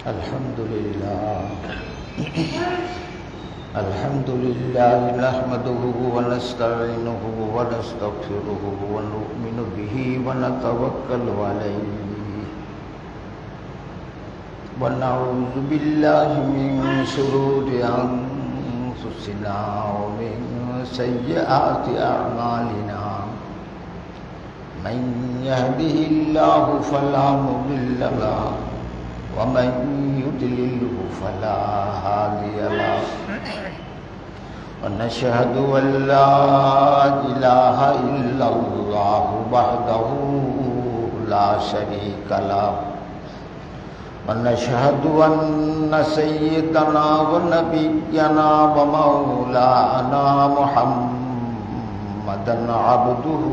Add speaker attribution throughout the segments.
Speaker 1: الحمد لله الحمد لله نحمده ونستعينه ونستغفره ونؤمن به ونتوكل عليه ونعوذ بالله من شرور أنفسنا ومن سيئات أعمالنا من يهده الله فلا مضل له ومن يضلله فلا هادي له ونشهد أن لا إله إلا الله وحده لا شريك له ونشهد أن سيدنا ونبينا ومولانا محمدا عبده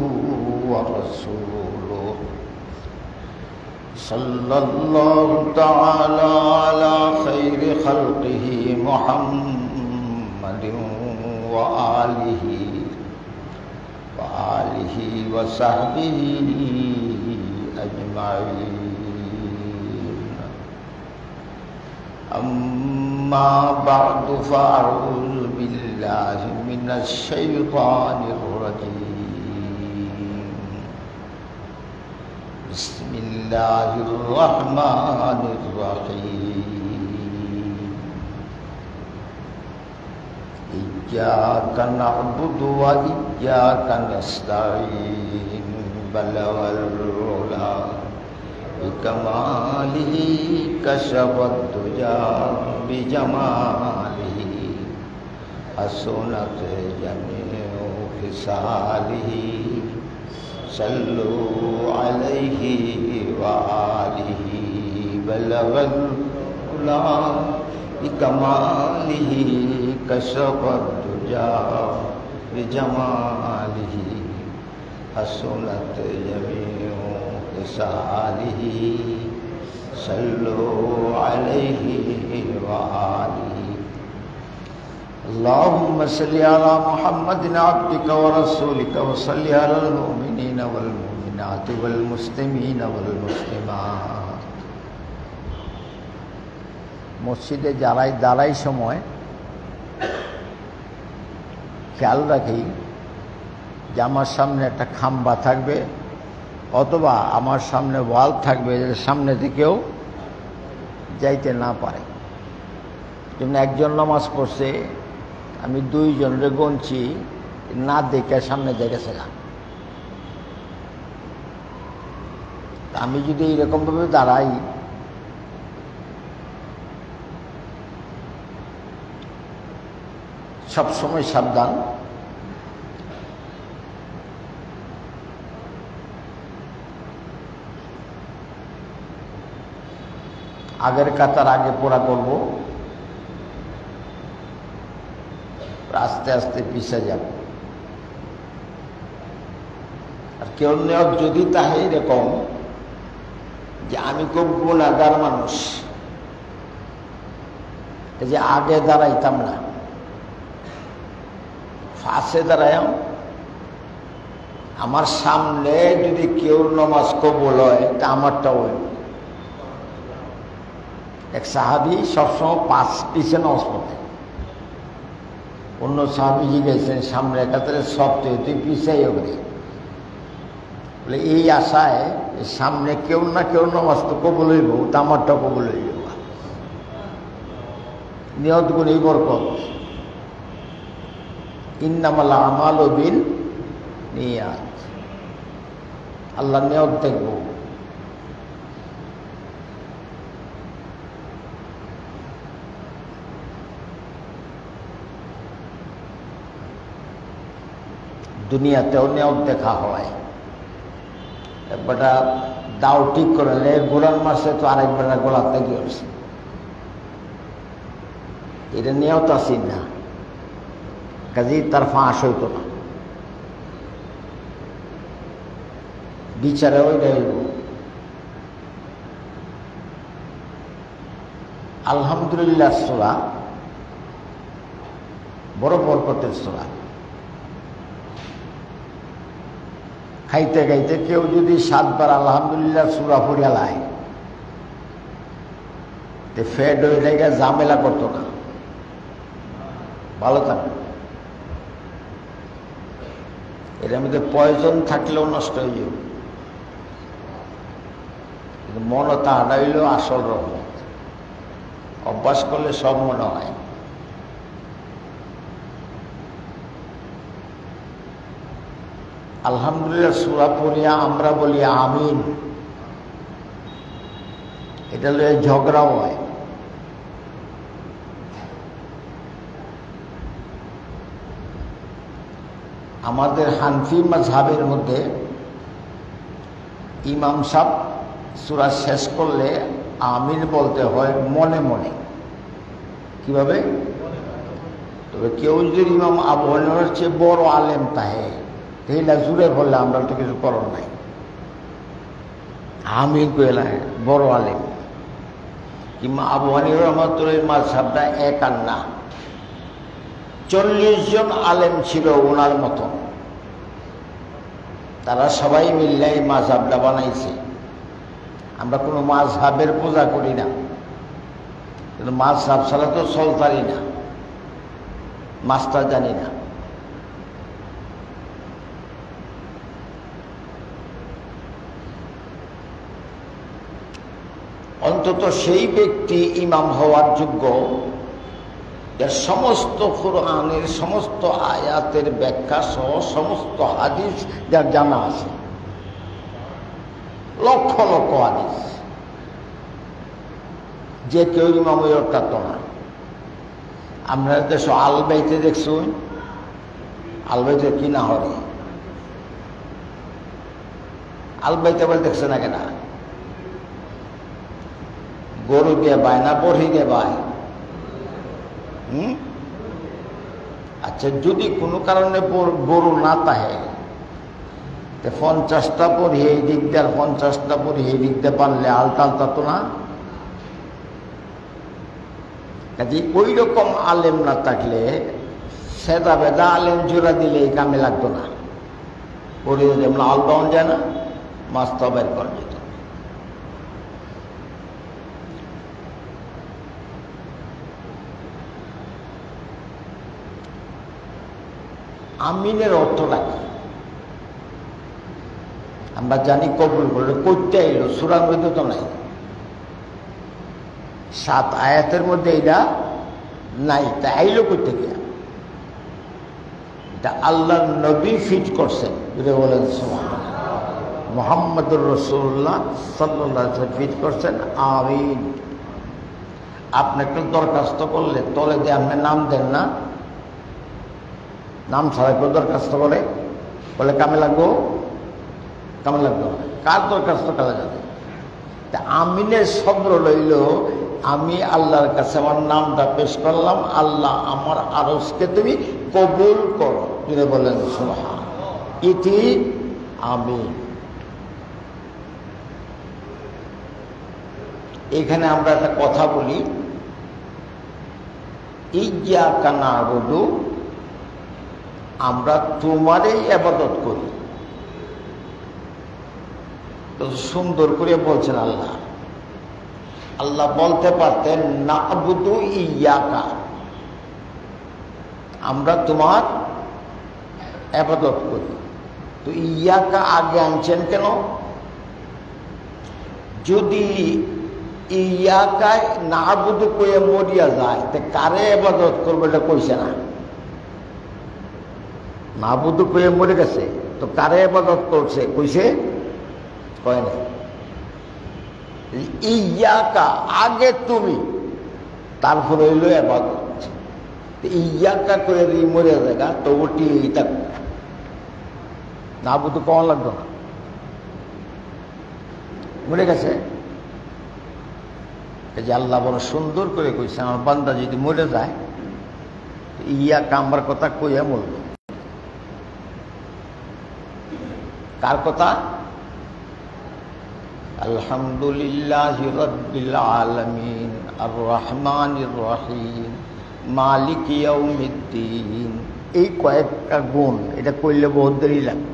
Speaker 1: ورسوله صلى الله تعالى على خير خلقه محمد وآله وصحبه أجمعين أما بعد فأعوذ بالله من الشيطان الرجيم بسم الله الرحمن الرحيم إياك نعبد وإياك نستعين بلغ العلا بكماله كشف الدجى بجماله حسنت جميع خصاله صلوا عليه وآله بلغ العلا بكماله كشف الدجى بجماله حسنت جميع خصاله صلوا عليه وآله اللهم صل على محمد عبدك ورسولك وصل على المؤمنين والمؤمنات والمسلمين والمسلمات মসজিদে যারাই দাঁড়াই সময় খেয়াল রাখি যে আমার সামনে একটা খাম্বা থাকবে অথবা আমার সামনে ওয়াল থাকবে যে সামনে থেকেও যাইতে না পারে। যেমন একজন নামাজ পড়ছে, আমি দুইজনের গণছি, না দেখে সামনে দেখেছে না। আমি যদি এইরকমভাবে দাঁড়াই সবসময় সাবধান। আগের কাতার আগে পড়া করব, আস্তে আস্তে পিছিয়ে যাব। আর কেউ নিয়োগ যদি তাহে এরকম যে আমি খুব গুণাগার মানুষ, এই যে আগে দাঁড়াইতাম না, ফাঁসে দাঁড়াইম, আমার সামনে যদি কেউ নামাজ কবুল হয় তা আমারটাও হয়। এক সাহাবি সবসময় পাঁচ পিছে নামাজ পড়তেন। অন্য সাহাবি জিজ্ঞেসেন সামনে কাতারে সপ্তাহে তুই পিছাই হবে বলে, এই আশায় সামনে কেউ না কেউ নামাজ তো কবুল হইব, তা আমারটা কবুল হইব। নিয়ত গুণই বরকত, ইন্নামাল আমালু বিন নিয়াত। আল্লাহ নিয়ত দেখব। দুনিয়াতেও নিয়ত দেখা হয়। একবারটা দাও ঠিক করলে গোলার মাসে তো আরেকবার গোলাতে গিয়েছে, এটা নিয়ত আসি না, কাজেই তার ফাঁস হইত না। বিচারে ওইটা হইব। আলহামদুলিল্লাহ সূরা বড় বরকতের সূরা। খাইতে খাইতে কেউ যদি 7 বার আলহামদুলিল্লাহ সূরা পড়িয়া লাই ফ্যাট হয়ে যায়, ঝামেলা করতো না, ভালো থাকে। এটার মধ্যে পয়জন থাকলেও নষ্ট হয়ে যাবে, কিন্তু মনতা হারাইল আসল রহমত। অভ্যাস করলে সব মনে হয়। আলহামদুলিল্লাহ সূরা পড়িয়া আমরা বলি আমিন, এটা লয়ে ঝগড়াও হয়। আমাদের হানফি মাযহাবের মধ্যে ইমাম সাহেব সূরা শেষ করলে আমিন বলতে হয় মনে মনে। কিভাবে? তবে কেউ যদি ইমাম আবু হানিফার চেয়ে বড় আলেম তাহে তাহলে জুড়ে বললে আমরা তো কিছু করার নাই, আমিন কইলা বড় আলেম। কিংবা আবু হানিফা রহমাতুল্লাহির মাযহাবটা এক আর না, 40 জন আলেম ছিল ওনার মতো, তারা সবাই মিললে এই মাযহাবটা বানাইছে। আমরা কোনো মাযহাবের পূজা করি না, কিন্তু মাযহাব ছাড়া তো চলতারি না, মাস্টার জানি না। অন্তত সেই ব্যক্তি ইমাম হওয়ার যোগ্য যার সমস্ত কুরআনের সমস্ত আয়াতের ব্যাখ্যা সহ সমস্ত হাদিস যার জানা আছে, লক্ষ লক্ষ হাদিস। যে কেউ ইমাম হয়ে উঠতো না। আমরা দেশ আলবাইতে দেখছুন, আলবাইতে কি না হরে আলবাইতে বলে দেখছে না কেনা? গরু দিয়ে বায় না বড়ি দিয়ে বায়? আচ্ছা, যদি কোনো কারণে গরু না তাহে 50টা পড়ি এই দিক দিয়ে আর 50টা পড়ি এই দিক দিয়ে পারলে আলতা আলতা তো না। কাজে ওই রকম আলেম না থাকলে সেদা বেদা আলেম জোড়া দিলে এই কামে লাগতো না। পড়ে যেমন আলবাউন যায় না, মাস্তা বের করা যেত। আমিনের অর্থটা কি আমরা জানি, কবুল করলে করতে এলো, সূরার মধ্যে তো নাই, 7 আয়াতের মধ্যে এটা নাই, তা আইলো করতে গিয়া এটা আল্লাহর নবী ফিট করছেন। বলেন সুবহানাল্লাহ, মুহাম্মদুর রাসূলুল্লাহ সাল্লাল্লাহু আলাইহি ওয়াসাল্লাম ফিট করছেন আমিন। আপনি একটু দরখাস্ত করলে তলে দিয়ে আপনি নাম দেন না, নাম ছাড়া কেউ দরখাস্ত করে বলে কামে লাগবো, কামে লাগবো না, কার দরখাস্ত কালা যাবে? তা আমিনের শব্দ লইল আমি আল্লাহর কাছে আমার নামটা পেশ করলাম, আল্লাহ আমার আরজকে তুমি কবুল করো। তিনি বলেন সুবহান ইতি আমিন। এখানে আমরা একটা কথা বলি, ইয়্যাকা না'বুদু, আমরা তোমারই ইবাদত করি। তো সুন্দর করে বলছেন আল্লাহ। আল্লাহ বলতে পারতেন না'বুদু ইয়্যাকা, আমরা তোমার ইবাদত করি। তো ইয়্যাকা আগে আনছেন কেন? যদি ইয়্যাকা না'বুদু কয়ে মরিয়া যায় তো কারে ইবাদত করবে এটা কইছে না। না'বুদু কয়ে মরে গেছে, তো কারে ইবাদত করছে কইছে? কয় না। ইয়্যাকা আগে তুমি, তারপর হইল ইবাদত। ইয়্যাকা করে মরে জায়গা তো ওটি এটা না'বুদু কমন লাগতো না, মরে গেছে। এই যে আল্লাহ বড় সুন্দর করে কইছে, আমার বান্দা যদি মরে যায় ইয়্যাকা আমার কথা কইয়া মরবে। কার কথা? আলহামদুলিল্লাহি রাব্বিল আলামিন আর রহমানির রহিম মালিক ইয়াউমিদ্দিন। এই কয়েকটা গুণ এটা কইলে বহুত দেরি লাগে।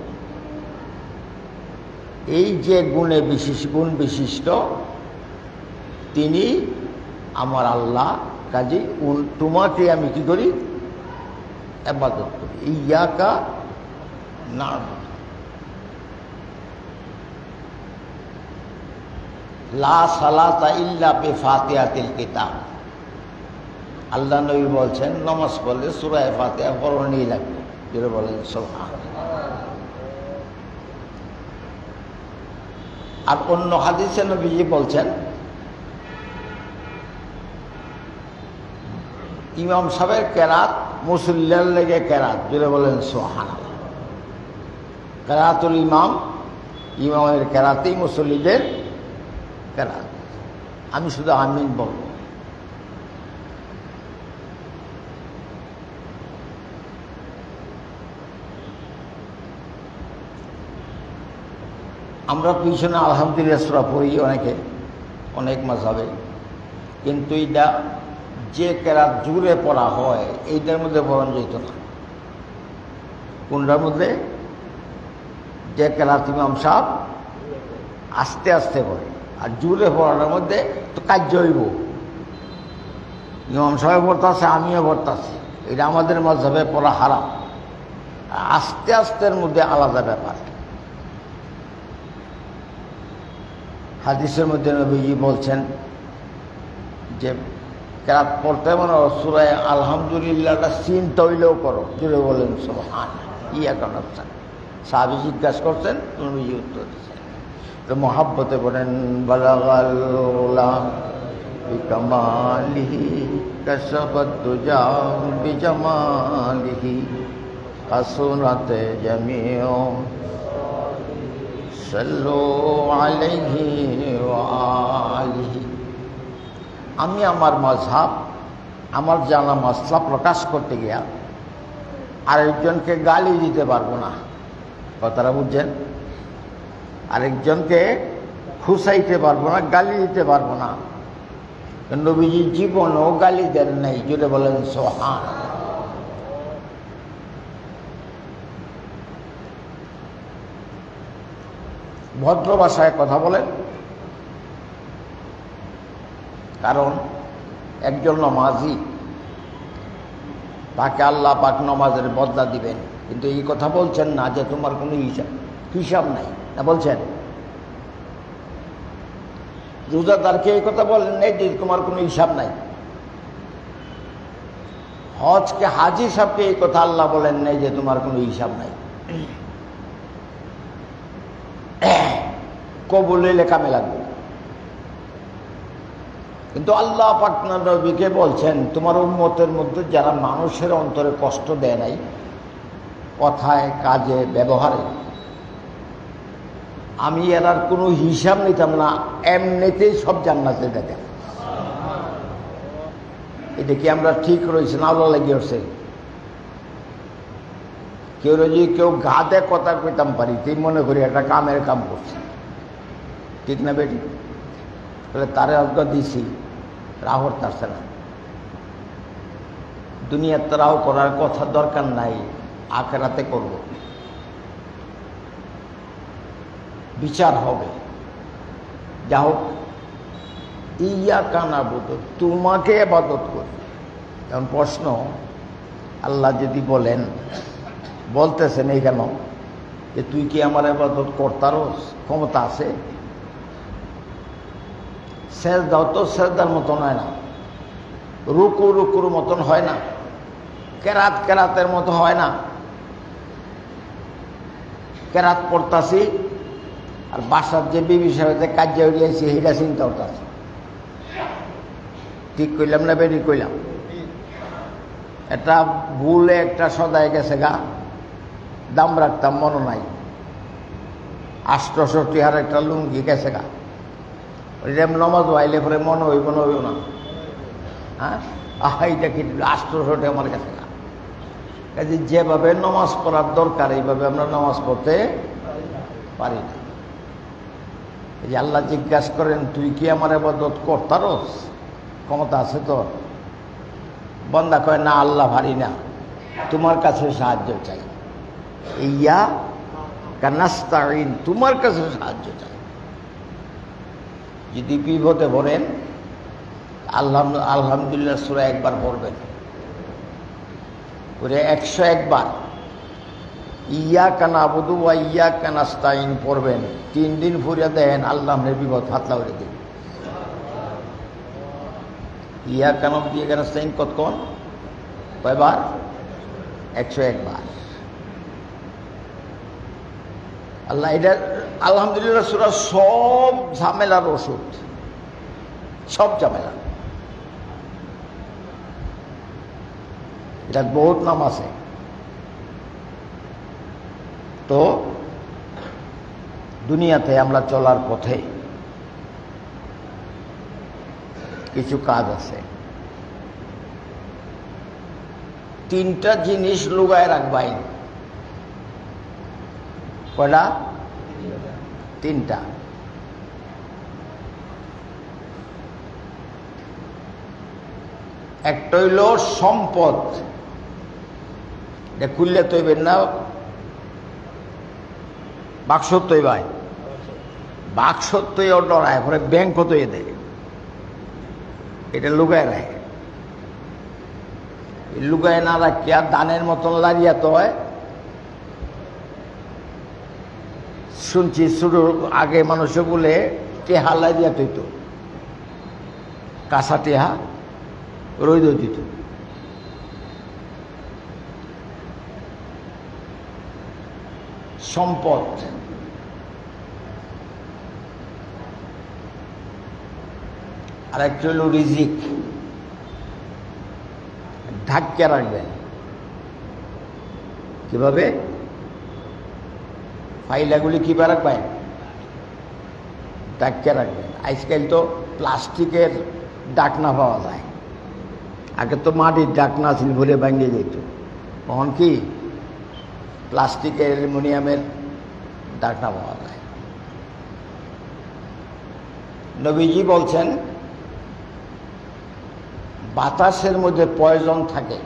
Speaker 1: এই যে গুণ বিশিষ্ট তিনি আমার আল্লাহ, কাজে তোমাকে আমি কি করি? ইবাদত করি। ইয়াকা না'বুদু লা সালাতা ইল্লা বিফাতিহাতিল কিতাব। আল্লাহ নবী বলছেন নামাজ পড়লে সূরা ফাতিহা পড়াই লাগবে। যেটা বলেন সুবহানাল্লাহ। আর অন্য হাদিসে নবীজি বলছেন ইমাম সাহেবের কেরাত মুসল্লির লেগে কেরাত। যেটা বলেন সুবহানাল্লাহ। কেরাতুল ইমাম, ইমামের কেরাতেই মুসল্লিদের কেরাত। আমি শুধু আমিন বলবো। আমরা পিছনে আলহামদুলিল্লাহ সূরা পড়ি অনেকে, অনেক মাযহাবে, কিন্তু এটা যে কেরাত জুড়ে পড়া হয় এইটার মধ্যে পড়ানো যেত না। কোনটার মধ্যে? যে কেরাত ইমাম সাহেব আস্তে আস্তে পড়ে, আর জুড়ে পড়ানোর মধ্যে তো কার্য হইব। ইমাম সাহেব পড়তেছে, আমিও পড়তেছি, এটা আমাদের মাযহাবে পড়া হারাম। আস্তে আস্তের মধ্যে আলাদা ব্যাপার। হাদিসের মধ্যে নবীজি বলছেন যে কেরাত পড়তে মানে সূরা আলহামদুলিল্লাহটা চিন্তা হইলেও করো। জুড়ে বলেন সুবহানাল্লাহ। ইয়াকা নাস্তাইন। সাহাবী জিজ্ঞাসা করছেন, নবীজি উত্তর দিচ্ছেন। তো মহাব্বতে বলেন বালাগাল গুলাম বিকামালিহি কাশাফাত দুজা বিজামালিহি হাসুনাত জামিউ সাল্লু আলাইহি ওয়া আলিহি। আমি আমার মাযহাব, আমার জানা মাসলা প্রকাশ করতে গিয়া আরেকজনকে গালি দিতে পারবো না। কথাটা বুঝছেন? আরেকজনকে খুশাইতে পারবো না, গালি দিতে পারবো না। নবীজি জীবনও গালি দেন নাই। জুড়ে বলেন সুবহানাল্লাহ। ভদ্র ভাষায় কথা বলেন, কারণ একজন নামাজি, তাকে আল্লাহ পাক নামাজের বদলা দিবেন। কিন্তু এই কথা বলছেন না যে তোমার কোনো হিসাব নাই, না বলছেন? রোজাদারকে এই কথা বলেন নাই যে তোমার কোনো হিসাব নাই। হজকে হাজি সাহেবকে এই কথা আল্লাহ বলেন নাই যে তোমার কোনো হিসাব নাই। কবুলে লেখামে লাগবে। কিন্তু আল্লাহ পাক নবীকে বলছেন তোমার উম্মতের মধ্যে যারা মানুষের অন্তরে কষ্ট দেয় নাই, কথায়, কাজে, ব্যবহারে, আমি এর আর কোনো হিসাব নিতাম না, এমনিতেই সব জান্নাতে দেখেন। এটা কি আমরা ঠিক রয়েছে না আল্লাহ লাগিয়ে উঠছে? কেউ যদি কেউ গাদে কথা কইতাম পারি, তুই মনে করি একটা কামের কাম করছে, ঠিক না বেটি? তাহলে তারে অজ্ঞা দিছি, রাহর তারছে না। দুনিয়ার তারাও করার কথা দরকার নাই, আখেরাতে করব, বিচার হবে। যা হোক, ইয়াকা না'বুদু, তোমাকে ইবাদত করি। এখন প্রশ্ন, আল্লাহ যদি বলেন, বলতেছেন এই কেন যে তুই কি আমার ইবাদত করতারস? ক্ষমতা আছে? সেজদাও তো সেজদার মতন হয় না, রুকু রুকুর মতন হয় না, কেরাত কেরাতের মতো হয় না। কেরাত পড়তাছি আর বাসার যে বিবি সাহেব কাজে উড়িয়েছি সেটা চিন্তা করতেছি। ঠিক কইলাম না বেরি কইলাম? এটা ভুলে একটা সদায় গেছে গা, দাম রাখতাম মনে নাই, 860 আর একটা লুঙ্গি গেছে গা। ওইটা নমাজ আইলে পরে মনে হইব না, হইব না? হ্যাঁ, এইটা কি 860 আমার কাছে গা। কাজে যেভাবে নমাজ পড়ার দরকার এইভাবে আমরা নমাজ পড়তে পারি না। এই আল্লাহ জিজ্ঞাসা করেন তুই কি আমার ইবাদত করতারস? ক্ষমতা আছে তোর? বান্দা কয় না, আল্লাহ পারি না, তোমার কাছে সাহায্য চাই। ইয়াকা নাস্তাইন, তোমার কাছে সাহায্য চাই। যদি বিপদে পড়েন আলহামদুলিল্লাহ সূরা একবার পড়বেন, ওরে 101 বার ইয়াকা নাবুদু ওয়া ইয়াকা নাস্তাইন পড়বেন। 3 দিন পড়ে দেন, আল্লাহ আপনার বিপদ ফাতলা করে দিন। ইয়াকা নাবুদু ইয়াকা নাস্তাইন কতক্ষণ, কয়বার? 101 বার। আল্লাহ এটা আলহামদুলিল্লাহ সূরা সব ঝামেলার ওষুধ, সব ঝামেলা। এটা বহুত নাম আছে। তো দুনিয়াতে আমরা চলার পথে কিছু কাজ আছে, 3টা জিনিস লুগায় রাখবাই। কয়টা? 3টা। একটা হইল সম্পদ, এটা খুললে তৈবেন না, বাক্স তৈবাই, বাক্স তৈয় ডরায় পরে ব্যাংক তৈয়ে দেয়, এটা লুগায় রাখে। লুগায় না রাখিয়া দানের মতন লাড়িয়া তো হয়। শুনছি শুরু আগে মানুষে বলে টেহা লাড়িয়া তৈত, কাঁচা টেহা রইদ দিত। সম্পদ, আর একটা হল রিজিক। ঢাকিয়ে রাখবেন। কিভাবে? ফাইলাগুলি কিভাবে রাখবেন? ঢাকিয়ে রাখবেন। আজকাল তো প্লাস্টিকের ডাকনা পাওয়া যায়, আগে তো মাটির ডাকনা ছিল, ভরে ভাঙিয়ে যেত। তখন কি প্লাস্টিকের অ্যালুমিনিয়ামের ডাকনা পাওয়া যায়। নবীজি বলছেন বাতাসের মধ্যে পয়জন থাকে,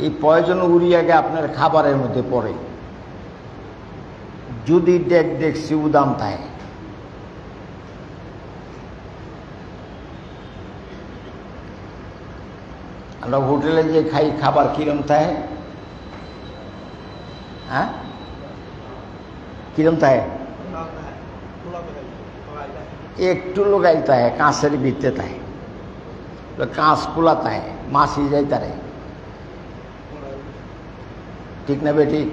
Speaker 1: এই পয়জন উড়িয়ে গিয়ে আপনার খাবারের মধ্যে পড়ে। যদি দেখছি উদাম থাকে, আমরা হোটেলে যে খাই খাবার কিরম থাকে, হ্যাঁ কিরম থাকে? একটু লোকাইল থাকে, কাঁচের ভিতরে থাকে, কাঁচ খোলা থাকে, মাছি যাই তারে, ঠিক না বে? ঠিক।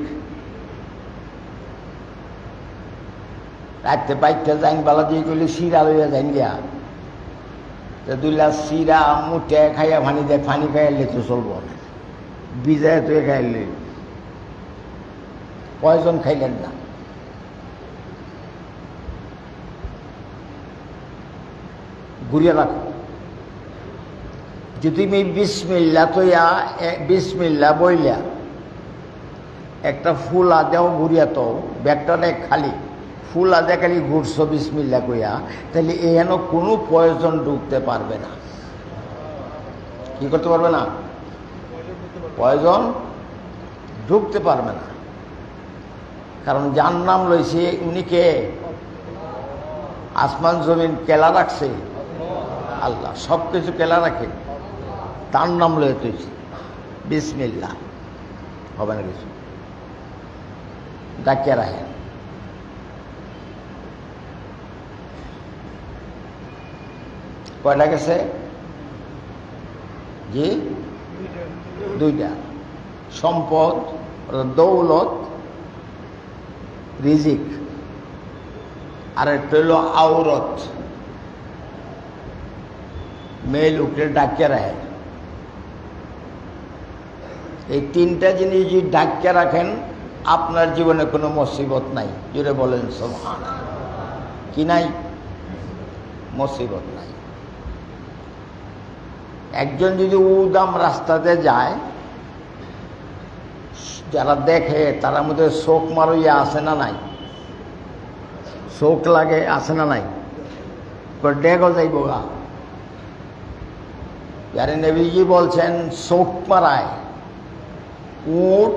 Speaker 1: রাখতে বাইকটা যাইন বালা দিয়ে করলে শিরা লইয়া যাইন গিয়া, তো 2 গ্লাস শিরা মুঠে খাইয়া পানি দেয়, পানি খাইলে তো চলবো না, বিজায় তুই খাইলে পয়জন খাইলেন না। ঘুরিয়ে রাখো। যদি তুমি বিসমিল্লা তৈয়া বিসমিল্লা বইলা একটা ফুলা দেও ঘুরিয়া, তো ব্যাগটা খালি ফুলা দে খালি ঘুরছো বিসমিল্লা কইয়া, তাহলে এখানে কোনো পয়জন ঢুকতে পারবে না। কি করতে পারবে না? পয়জন ঢুকতে পারবে না। কারণ যার নাম লইছে উনি কে? আসমান জমিন কেলা রাখছে আল্লাহ, সব কিছু কেলা রাখে, তার নাম লয়ে তুইছি বিসমিল্লাহ, হবে না কিছু। ডাকিয়া রাখেন। কয়টা গেছে? জি, 2টা। সম্পদ, দৌলত, রিজিক, আর একটা হইল আওরত, মেয়ে লোককে ডাকিয়ে রাখেন। এই 3টা জিনিস যদি ডাকিয়ে রাখেন, আপনার জীবনে কোনো মুসিবত নাই। জুড়ে বলেন সুবহানাল্লাহ। কি নাই? মুসিবত নাই। একজন যদি উদাম রাস্তাতে যায়, যারা দেখে তার মধ্যে শোক মারইয়া আসে না নাই? শোক লাগে, আসে না নাই? ডেগও যাইব গা। যারে নবীজি বলছেন শোক মারায় উঠ,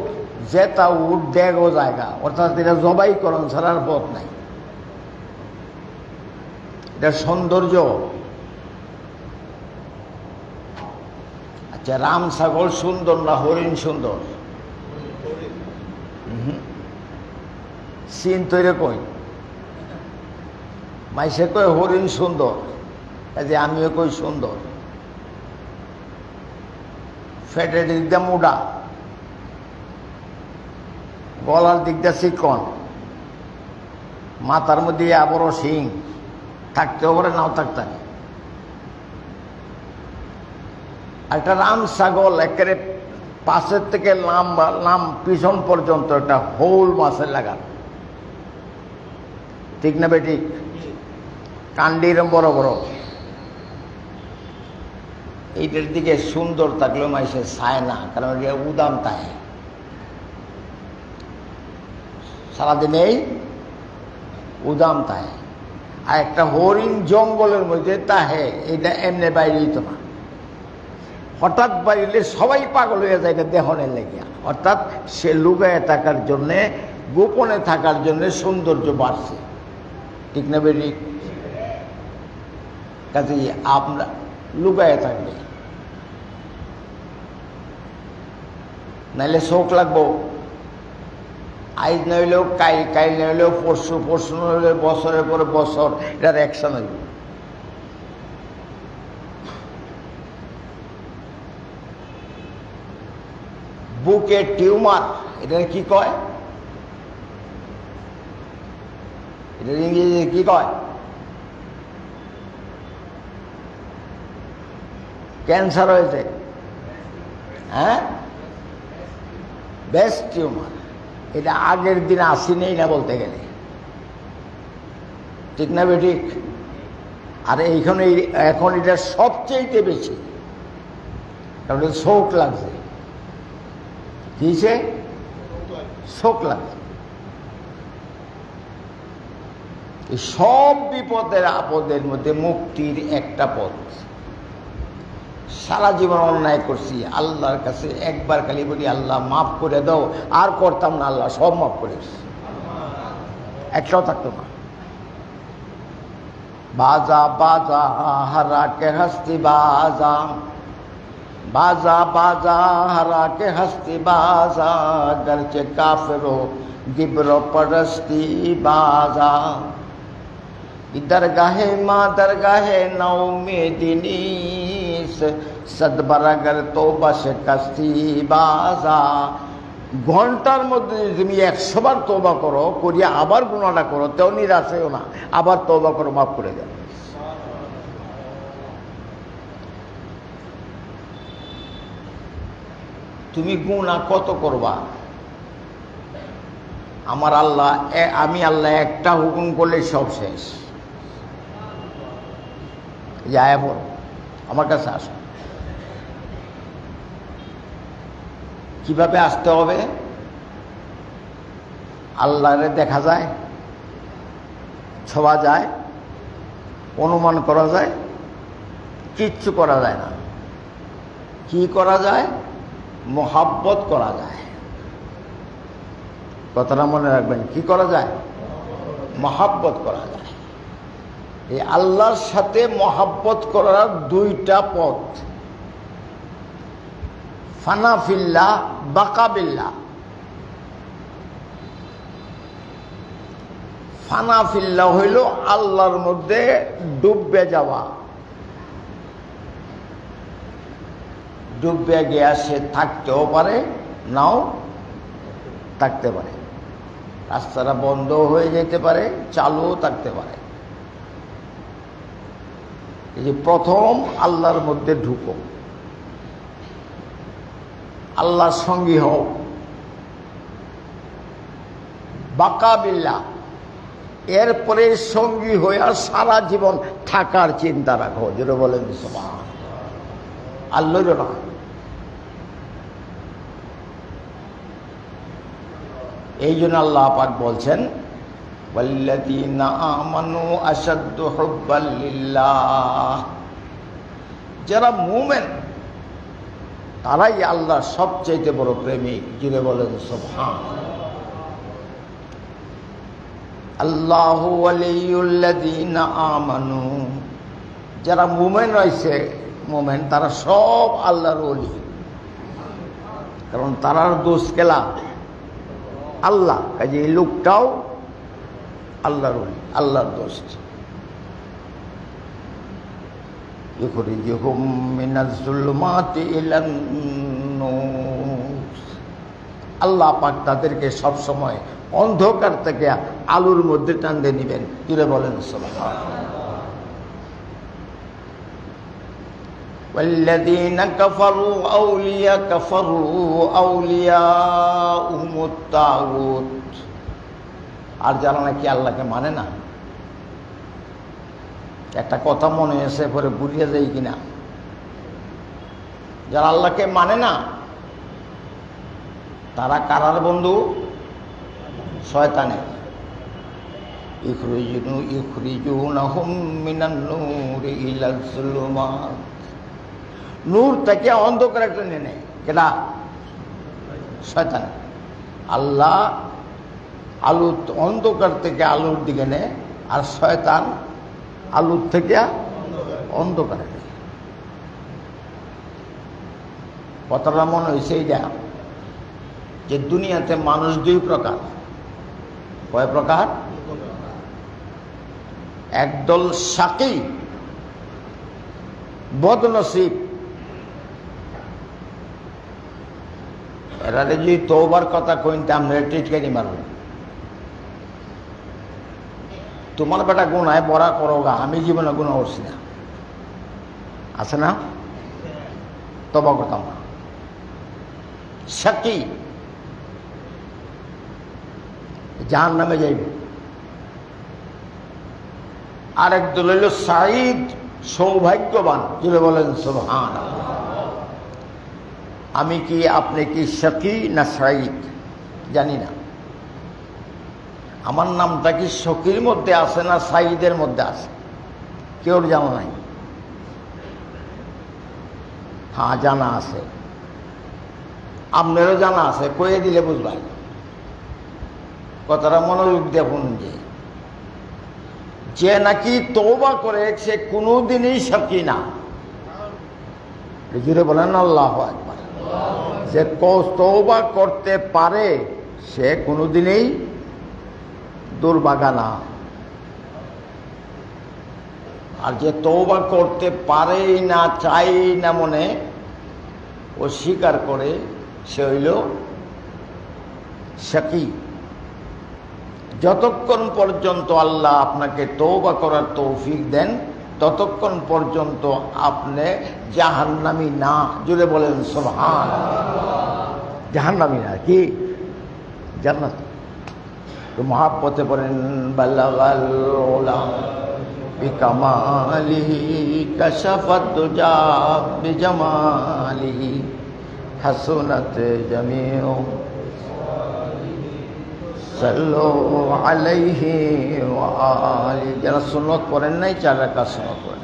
Speaker 1: যেটা উঠ ডেগও জায়গা, অর্থাৎ এটা জবাই করণ ছাড়ার পথ নাই। এটা সৌন্দর্য। আচ্ছা, রাম ছাগল সুন্দর না হরিণ সুন্দর? সিন তৈরি কই মাইসে কই হরিণ সুন্দর, কাজে আমিও কই সুন্দর। ফেটের দিক দিয়ে মুডা, গলার দিক দিয়ে চিকন, মাথার মধ্যে আবারও শিং, থাকতেও পারে নাও থাকতে পারে। একটা রাম ছাগল একেবারে পাশের থেকে নাম পিছন পর্যন্ত একটা হোল মাছের লাগান, ঠিক না বেঠিক? কান্ডির বড় বড়, এইটার দিকে সুন্দর থাকলেও মাইসে চায় না, কারণ এটা উদাম তাই সারাদিন এই উদাম তাই। আর একটা হরিণ জঙ্গলের মধ্যে তাহে, এটা এমনি বাইরেই তো না, হঠাৎ বাইরে সবাই পাগল হয়ে যায় এটা দেহনের লেগিয়া। অর্থাৎ সে লুকায় থাকার জন্যে, গোপনে থাকার জন্যে সৌন্দর্য বাড়ছে, ঠিক না বেরি? কাজে আমরা লুকায় থাকবে, নাইলে শোক লাগবো। আইজ নইলেও কাইল, কাইল নইলেও পরশু, পরশু নইলে বছরের পরে বছর, এটার অ্যাকশন হইব। বুকে টিউমার, এটা কি কয়? এটা ইংরেজিতে কি কয়? ক্যান্সার হয়েছে, হ্যাঁ, ব্রেস্ট টিউমার। এটা আগের দিন আসেনি না বলতে গেলে, ঠিক না বেঠিক? আর এইখানে এখন এটা সবচেয়ে বেশি, কারণ শোক লাগছে। কিসে শোক লাগছে? এই সব বিপদের আপদের মধ্যে মুক্তির একটা পথ। সারা জীবন অন্যায় করছি, আল্লাহর কাছে একবার খালি বলি আল্লাহ মাফ করে দাও, আর করতাম না, আল্লাহ সব মাফ করে দিচ্ছে, একটাও থাকতো না। বাজা বাজা হারা কে হস্তি বাজা, बाजा बाजा हरा के हस्ती बाजा, गरचे काफिरो गिबरो परस्ती बाजा। दरगाहे माँ दरगाहे नौ में दिनीस, सदबरागर तो बस कस्ती बाजा। ঘন্টার মধ্যে তুমি 100 বার তওবা করো, করিয়া আবার গুনাহটা করো, তেও নিরাশ হইও না, আবার তওবা করো, মাফ করে দেন। তুমি গুনাহ কত করবা? আমার আল্লাহ, আমি আল্লাহ একটা হুকুম করলে সব শেষ। যায় বল, আমার কাছে আসো। কিভাবে আসতে হবে? আল্লাহরে দেখা যায়, ছোঁয়া যায়, অনুমান করা যায়, কিচ্ছু করা যায় না। কি করা যায়? মোহাব্বত করা যায়। কথাটা মনে রাখবেন, কি করা যায়? মোহাব্বত করা যায়। এই আল্লাহর সাথে মোহাব্বত করার দুইটা পথ, ফানা ফিল্লাহ, বাকা বিল্লাহ। ফানা ফিল্লাহ হইল আল্লাহর মধ্যে ডুববে যাওয়া। ডুববে গিয়া সে থাকতেও পারে, নাও থাকতে পারে, রাস্তাটা বন্ধ হয়ে যেতে পারে, চালুও থাকতে পারে। এই যে প্রথম আল্লাহর মধ্যে ঢুকো, আল্লাহর সঙ্গী হও, বাকা বিল্লাহ। এরপরে সঙ্গী হইয়া সারা জীবন থাকার চিন্তা রাখো, যেটা বলেন সুবহান আল্লাহ না। এই জন্য আল্লাহ পাক বলছেন, ওয়াল্লাযীনা আমানু আশাদ্দু হুব্বাল লিল্লাহ। যারা মুমিন তারাই আল্লাহর সবচেয়ে বড় প্রেমিক, যিনি বলেন সুবহান। আল্লাহু ওয়ালিয়ুল্লাযীনা আমানু, যারা মুমিন রয়েছে, মুমিন তারা সব আল্লাহর ওলি, কারণ তারার দোষ কেলা আল্লাহ, কাজে এই লোকটাও আল্লাহর ওলি, আল্লাহর দোষ। ইখরিজুহুম মিনাজ-জুলুমাতি ইলান-নূর, আল্লাহ পাক তাদেরকে সব সময় অন্ধকার থেকে আলোর মধ্যে টানতে নিবেন। জুড়ে বলেন সুবহানাল্লাহ। والذين كفروا أولياؤهم الطاغوت, আর যারা নাকি আল্লাহকে মানে না, একটা কথা মনে এসে পরে বুঝিয়ে যায় কিনা, যারা আল্লাহকে মানে না তারা কারার বন্ধু? শয়তানের। ইখরিজুনাহুম মিনান-নূরি ইলাজ-জুলুমাত, নূর থেকে অন্ধকারে টেনে নেয় কেডা? শয়তান। আল্লাহ আলো অন্ধকার থেকে আলোর দিকে নেয়, আর শয়তান আলোর থেকে অন্ধকারে নেয়। কথাটা মনে হয়েছে এইটা, যে দুনিয়াতে মানুষ দুই প্রকার। কয় প্রকার? একদল শাকী বদনসিব, এরা যদি তওবার কথা কইতে আমরা টিটকারি মারব, তোমার বেটা গুনায় বড়া করোগা, আমি জীবনে গুনাহ করছি না, আছে না? তওবা করতাম না। শাকী জাহান্নামে যাইব। আরেক দল হইল সাঈদ, সৌভাগ্যবান। জুড়ে বলেন সুবহানাল্লাহ। আমি কি আপনি কি শাকী না সাঈদ জানি না। আমার নামটা কি শকির মধ্যে আছে না সাঈদের মধ্যে আছে, কেউ জানা নাই। হ্যাঁ জানা আছে, আপনারও জানা আছে, কয়ে দিলে বুঝবাই। কথাটা মনোযোগ দিয়ে শুনুন, যে নাকি তওবা করে সে কোনোদিনই শাকী না। জুড়ে বলেন আল্লাহু আকবার। যে তওবা করতে পারে সে কোনোদিনই দুর্ভাগা না, আর যে তওবা করতে পারেই না, চাই না মনে, ও স্বীকার করে, সে হইল শাকী। যতক্ষণ পর্যন্ত আল্লাহ আপনাকে তওবা করার তৌফিক দেন, ততক্ষণ পর্যন্ত আপনি জাহান্নামী না। জুড়ে বলেন সুবহানাল্লাহ। জাহান্নামী না, কি জান্নাত। তো মহাব্বতে পড়েন বাল্লাগাল উলা বিকামালিহি কাশাফাদ দুজা বিজামালিহি হাসুনাত জামিউ সাল্লু আলাইহি ওয়া আলিহি। যারা সুন্নত পড়েন নাই, 4 রাকাত সুন্নত পড়েন।